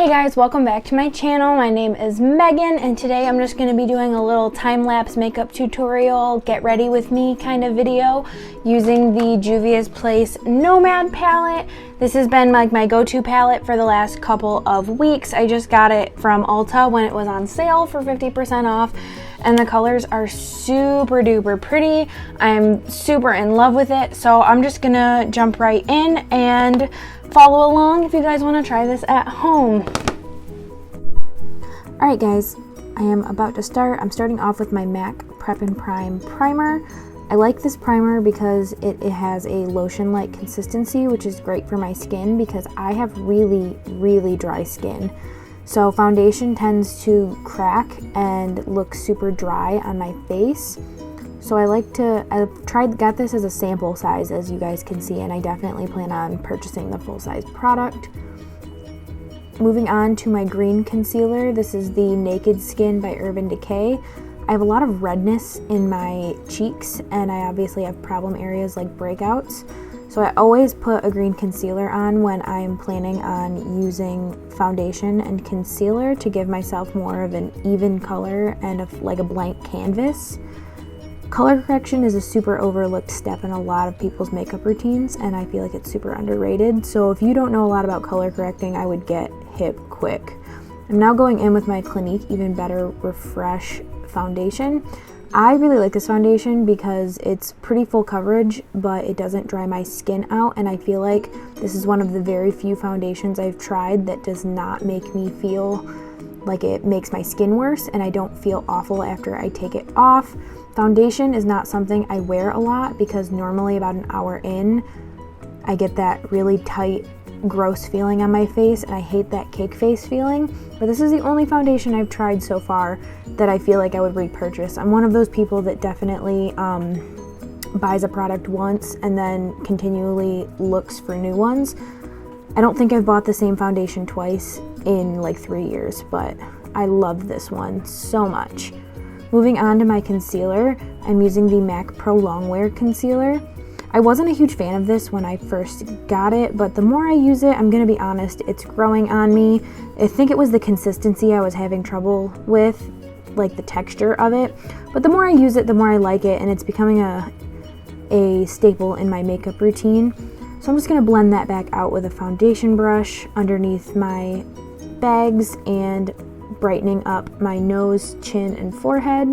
Hey guys, welcome back to my channel. My name is Megan and today I'm just going to be doing a little time-lapse makeup tutorial, get ready with me kind of video using the Juvia'S Nomad palette. This has been like my go-to palette for the last couple of weeks. I just got it from Ulta when it was on sale for 50% off and the colors are super duper pretty. I'm super in love with it, so I'm just gonna jump right in and follow along if you guys want to try this at home. Alright guys, I am about to start. I'm starting off with my MAC Prep+Prime primer. I like this primer because it has a lotion-like consistency, which is great for my skin because I have really dry skin. So foundation tends to crack and look super dry on my face. So got this as a sample size, as you guys can see, and I definitely plan on purchasing the full-size product. Moving on to my green concealer. This is the Naked Skin by Decay. I have a lot of redness in my cheeks, and I obviously have problem areas like breakouts. So I always put a green concealer on when I'm planning on using foundation and concealer to give myself more of an even color and like a blank canvas. Color correction is a super overlooked step in a lot of people's makeup routines, and I feel like it's super underrated. So if you don't know a lot about color correcting, I would get hip quick. I'm now going in with my Clinique Even Better Refresh foundation. I really like this foundation because it's pretty full coverage, but it doesn't dry my skin out, and I feel like this is one of the very few foundations I've tried that does not make me feel like it makes my skin worse, and I don't feel awful after I take it off. Foundation is not something I wear a lot because normally about an hour in, I get that really tight, gross feeling on my face, and I hate that cake face feeling. But this is the only foundation I've tried so far that I feel like I would repurchase. I'm one of those people that definitely buys a product once and then continually looks for new ones. I don't think I've bought the same foundation twice in like 3 years, but I love this one so much. Moving on to my concealer, I'm using the MAC Pro-Longwear Concealer. I wasn't a huge fan of this when I first got it, but the more I use it, I'm gonna be honest, it's growing on me. I think it was the consistency I was having trouble with, like the texture of it. But the more I use it, the more I like it, and it's becoming a staple in my makeup routine. So I'm just gonna blend that back out with a foundation brush underneath my bags and brightening up my nose, chin, and forehead.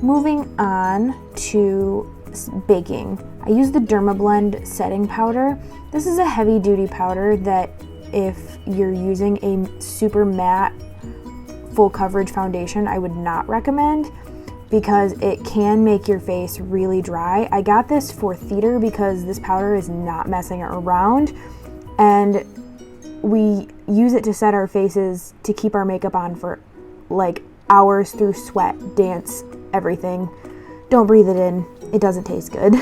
Moving on to baking. I use the Dermablend setting powder. This is a heavy duty powder that if you're using a super matte full coverage foundation, I would not recommend because it can make your face really dry. I got this for theater because this powder is not messing around, and we use it to set our faces to keep our makeup on for like hours through sweat, dance, everything. Don't breathe it in. It doesn't taste good.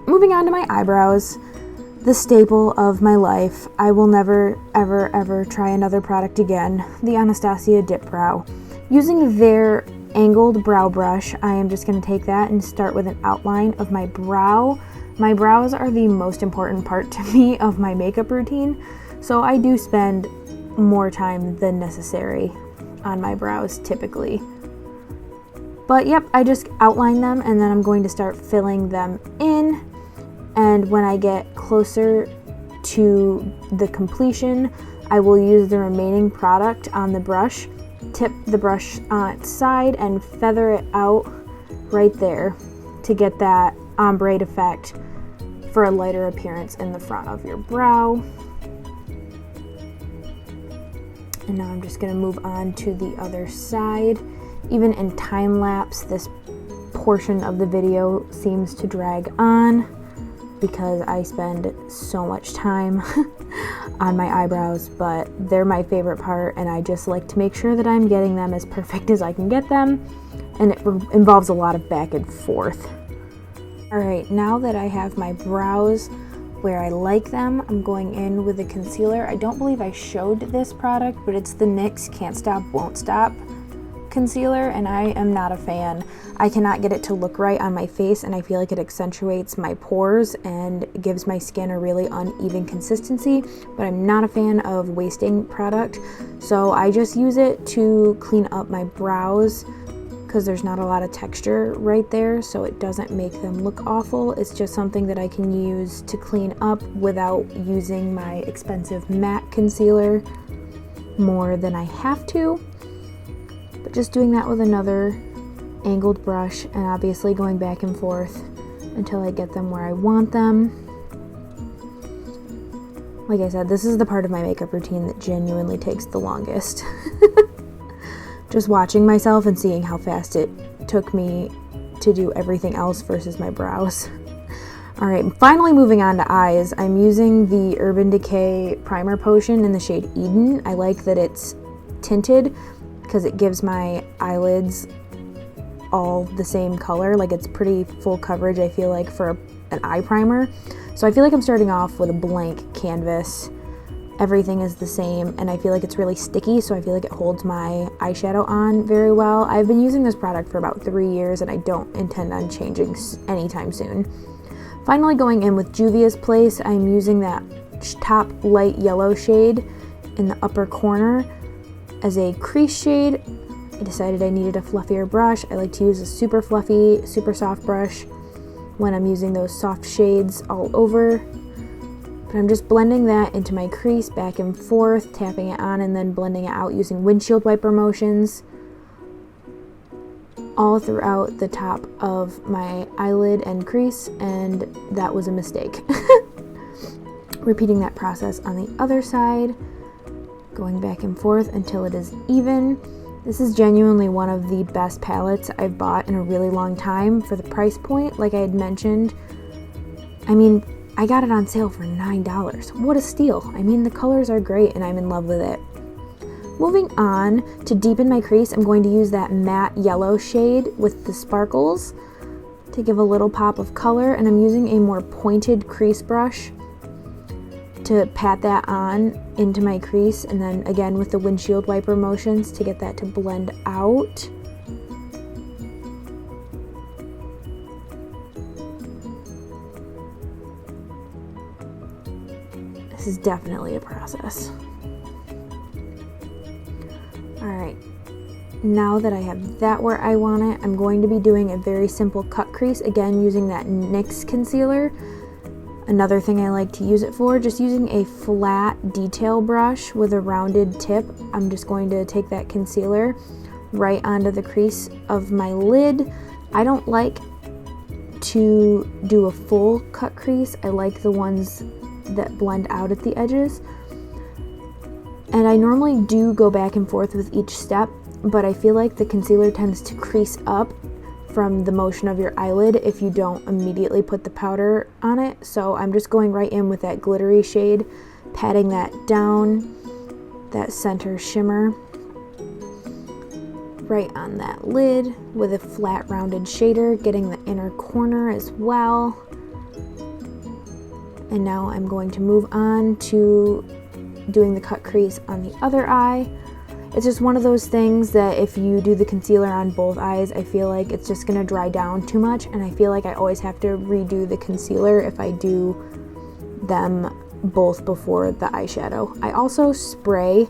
Moving on to my eyebrows, the staple of my life. I will never, ever try another product again. The Anastasia Dipbrow. Using their angled brow brush, I am just going to take that and start with an outline of my brow. My brows are the most important part to me of my makeup routine, so I do spend more time than necessary on my brows typically. But yep, I just outline them and then I'm going to start filling them in, and when I get closer to the completion, I will use the remaining product on the brush, tip the brush on its side and feather it out right there to get that ombre effect for a lighter appearance in the front of your brow. And now I'm just going to move on to the other side. Even in time lapse, this portion of the video seems to drag on because I spend so much time on my eyebrows, but they're my favorite part, and I just like to make sure that I'm getting them as perfect as I can get them, and it involves a lot of back and forth. Alright, now that I have my brows where I like them, I'm going in with the concealer. I don't believe I showed this product, but it's the NYX Can't Stop Won't Stop concealer, and I am not a fan. I cannot get it to look right on my face, and I feel like it accentuates my pores and gives my skin a really uneven consistency, but I'm not a fan of wasting product. So I just use it to clean up my brows because there's not a lot of texture right there, so it doesn't make them look awful. It's just something that I can use to clean up without using my expensive matte concealer more than I have to. But just doing that with another angled brush and obviously going back and forth until I get them where I want them. Like I said, this is the part of my makeup routine that genuinely takes the longest. Just watching myself and seeing how fast it took me to do everything else versus my brows. Alright, finally moving on to eyes. I'm using the Urban Decay Primer Potion in the shade Eden. I like that it's tinted because it gives my eyelids all the same color. Like, it's pretty full coverage, I feel like, for an eye primer. So I feel like I'm starting off with a blank canvas. Everything is the same, and I feel like it's really sticky, so I feel like it holds my eyeshadow on very well. I've been using this product for about 3 years, and I don't intend on changing anytime soon. Finally, going in with Juvia'S Place, I'm using that top light yellow shade in the upper corner as a crease shade. I decided I needed a fluffier brush. I like to use a super fluffy, super soft brush when I'm using those soft shades all over. But I'm just blending that into my crease back and forth, tapping it on and then blending it out using windshield wiper motions all throughout the top of my eyelid and crease, and that was a mistake. Repeating that process on the other side, going back and forth until it is even. This is genuinely one of the best palettes I've bought in a really long time for the price point. Like I had mentioned, I mean, I got it on sale for $9. What a steal. I mean, the colors are great and I'm in love with it. Moving on, to deepen my crease, I'm going to use that matte yellow shade with the sparkles to give a little pop of color, and I'm using a more pointed crease brush to pat that on into my crease, and then again with the windshield wiper motions to get that to blend out. This is definitely a process. Alright, now that I have that where I want it, I'm going to be doing a very simple cut crease, again using that NYX concealer. Another thing I like to use it for, just using a flat detail brush with a rounded tip. I'm just going to take that concealer right onto the crease of my lid. I don't like to do a full cut crease. I like the ones that blend out at the edges. And I normally do go back and forth with each step, but I feel like the concealer tends to crease up from the motion of your eyelid if you don't immediately put the powder on it. So I'm just going right in with that glittery shade, patting that down, that center shimmer, right on that lid with a flat rounded shader, getting the inner corner as well. And now I'm going to move on to doing the cut crease on the other eye. It's just one of those things that if you do the concealer on both eyes, I feel like it's just gonna dry down too much, and I feel like I always have to redo the concealer if I do them both before the eyeshadow. I also spray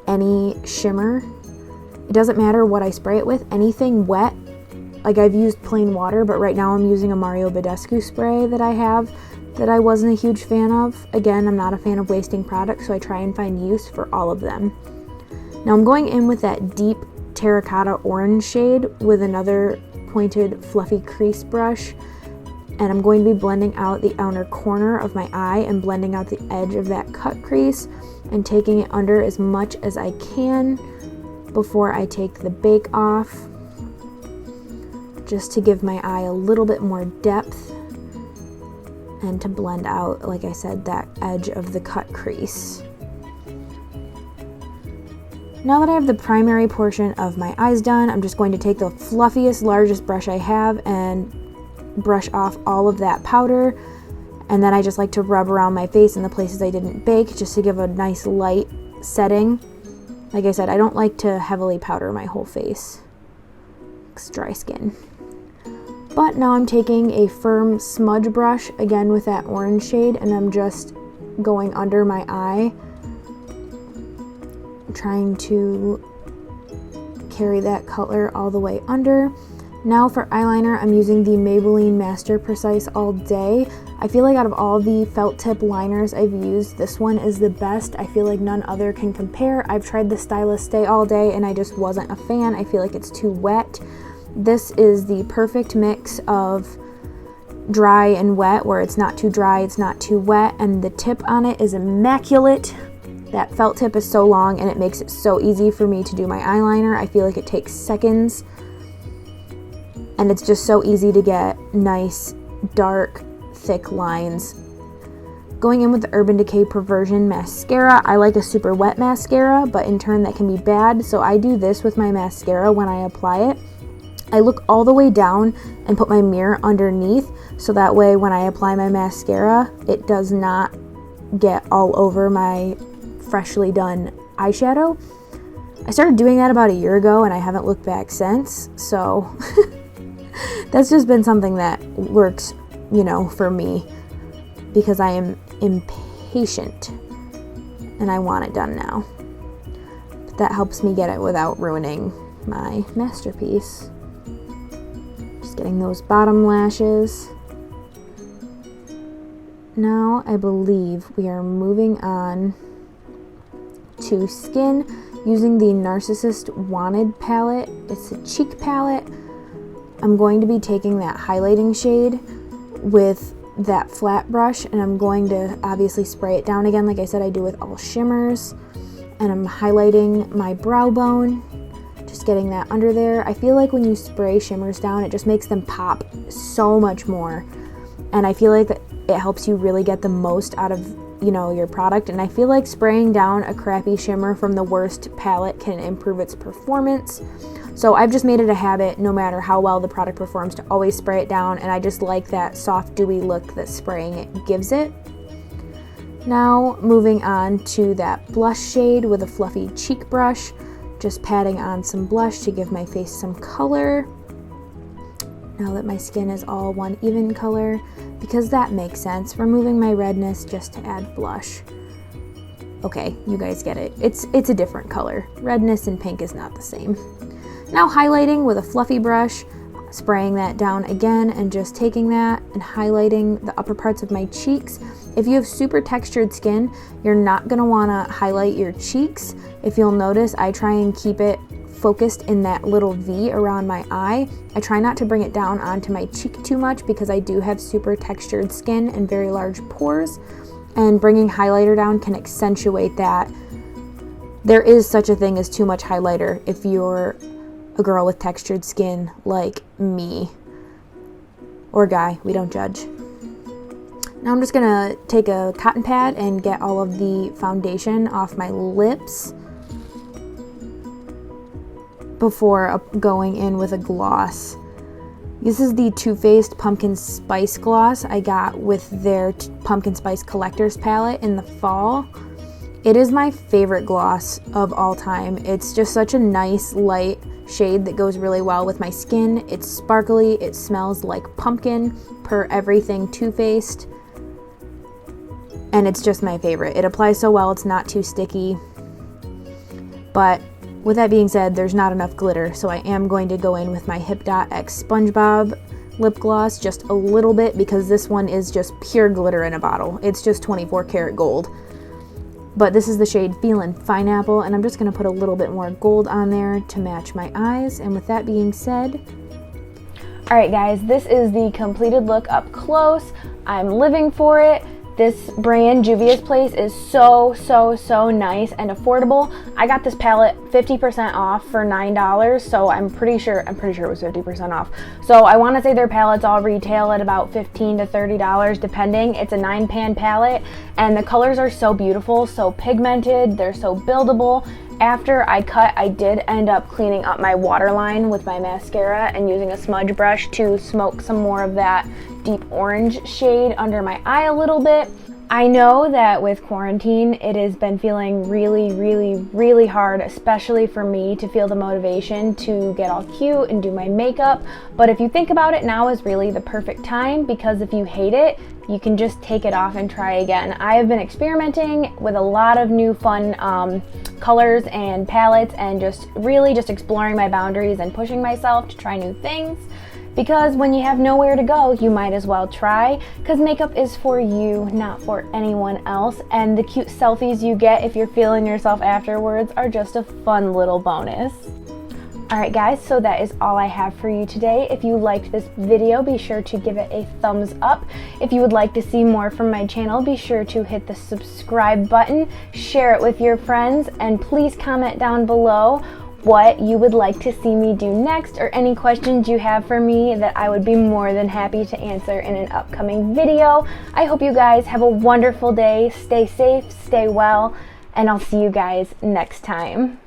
any shimmer. It doesn't matter what I spray it with, anything wet. Like, I've used plain water, but right now I'm using a Mario Badescu spray that I have that I wasn't a huge fan of. Again, I'm not a fan of wasting products, so I try and find use for all of them. Now I'm going in with that deep terracotta orange shade with another pointed fluffy crease brush, and I'm going to be blending out the outer corner of my eye and blending out the edge of that cut crease and taking it under as much as I can before I take the bake off, just to give my eye a little bit more depth and to blend out, like I said, that edge of the cut crease. Now that I have the primary portion of my eyes done, I'm just going to take the fluffiest, largest brush I have and brush off all of that powder. And then I just like to rub around my face in the places I didn't bake, just to give a nice light setting Like I said, I don't like to heavily powder my whole face. It's dry skin. But now I'm taking a firm smudge brush, again with that orange shade, and I'm just going under my eye, trying to carry that color all the way under. Now for eyeliner, I'm using the Maybelline Master Precise All Day. I feel like out of all the felt tip liners I've used, this one is the best. I feel like none other can compare. I've tried the Stylist Stay All Day and I just wasn't a fan. I feel like it's too wet. This is the perfect mix of dry and wet, where it's not too dry, it's not too wet, and the tip on it is immaculate. That felt tip is so long and it makes it so easy for me to do my eyeliner. I feel like it takes seconds. And it's just so easy to get nice, dark, thick lines. Going in with the Urban Decay Perversion mascara, I like a super wet mascara, but in turn that can be bad, so I do this with my mascara when I apply it. I look all the way down and put my mirror underneath, so that way when I apply my mascara, it does not get all over my freshly done eyeshadow. I started doing that about a year ago and I haven't looked back since, so that's just been something that works, you know, for me, because I am impatient and I want it done now. But that helps me get it without ruining my masterpiece. Just getting those bottom lashes. Now I believe we are moving on to skin using the Narcissist Wanted palette. It's a cheek palette. I'm going to be taking that highlighting shade with that flat brush, and I'm going to obviously spray it down again like I said I do with all shimmers, and I'm highlighting my brow bone, just getting that under there. I feel like when you spray shimmers down, it just makes them pop so much more, and I feel like it helps you really get the most out of, you know, your product. And I feel like spraying down a crappy shimmer from the worst palette can improve its performance. So I've just made it a habit, no matter how well the product performs, to always spray it down, and I just like that soft, dewy look that spraying it gives it. Now moving on to that blush shade with a fluffy cheek brush, just patting on some blush to give my face some color. Now that my skin is all one even color, because that makes sense, removing my redness just to add blush. Okay, you guys get it. It's a different color. Redness and pink is not the same. Now highlighting with a fluffy brush, spraying that down again and just taking that and highlighting the upper parts of my cheeks. If you have super textured skin, you're not gonna wanna highlight your cheeks. If you'll notice, I try and keep it focused in that little V around my eye. I try not to bring it down onto my cheek too much because I do have super textured skin and very large pores, and bringing highlighter down can accentuate that. There is such a thing as too much highlighter if you're a girl with textured skin like me, or guy, we don't judge. Now I'm just gonna take a cotton pad and get all of the foundation off my lips before going in with a gloss. This is the Too Faced Pumpkin Spice Gloss I got with their Pumpkin Spice Collector's palette in the fall. It is my favorite gloss of all time. It's just such a nice light shade that goes really well with my skin. It's sparkly, it smells like pumpkin per everything Too Faced, and it's just my favorite. It applies so well, it's not too sticky. But with that being said, there's not enough glitter, so I am going to go in with my Hipdot X Spongebob lip gloss just a little bit, because this one is just pure glitter in a bottle. It's just 24 karat gold. But this is the shade Feelin Fineapple, and I'm just going to put a little bit more gold on there to match my eyes. And with that being said, alright guys, this is the completed look up close. I'm living for it. This brand, Juvia'S place, is so nice and affordable. I got this palette 50% off for $9, so I'm pretty sure it was 50% off. So I want to say their palettes all retail at about $15 to $30 depending. It's a 9-pan palette, and the colors are so beautiful, so pigmented, they're so buildable. After I cut, I did end up cleaning up my waterline with my mascara and using a smudge brush to smoke some more of that deep orange shade under my eye a little bit. I know that with quarantine, it has been feeling really hard, especially for me, to feel the motivation to get all cute and do my makeup. But if you think about it, now is really the perfect time, because if you hate it, you can just take it off and try again. I have been experimenting with a lot of new fun colors and palettes, and just exploring my boundaries and pushing myself to try new things. Because when you have nowhere to go, you might as well try, because makeup is for you, not for anyone else, and the cute selfies you get if you're feeling yourself afterwards are just a fun little bonus. Alright guys, so that is all I have for you today. If you liked this video, be sure to give it a thumbs up. If you would like to see more from my channel, be sure to hit the subscribe button, share it with your friends, and please comment down below what you would like to see me do next, or any questions you have for me that I would be more than happy to answer in an upcoming video. I hope you guys have a wonderful day. Stay safe, stay well, and I'll see you guys next time.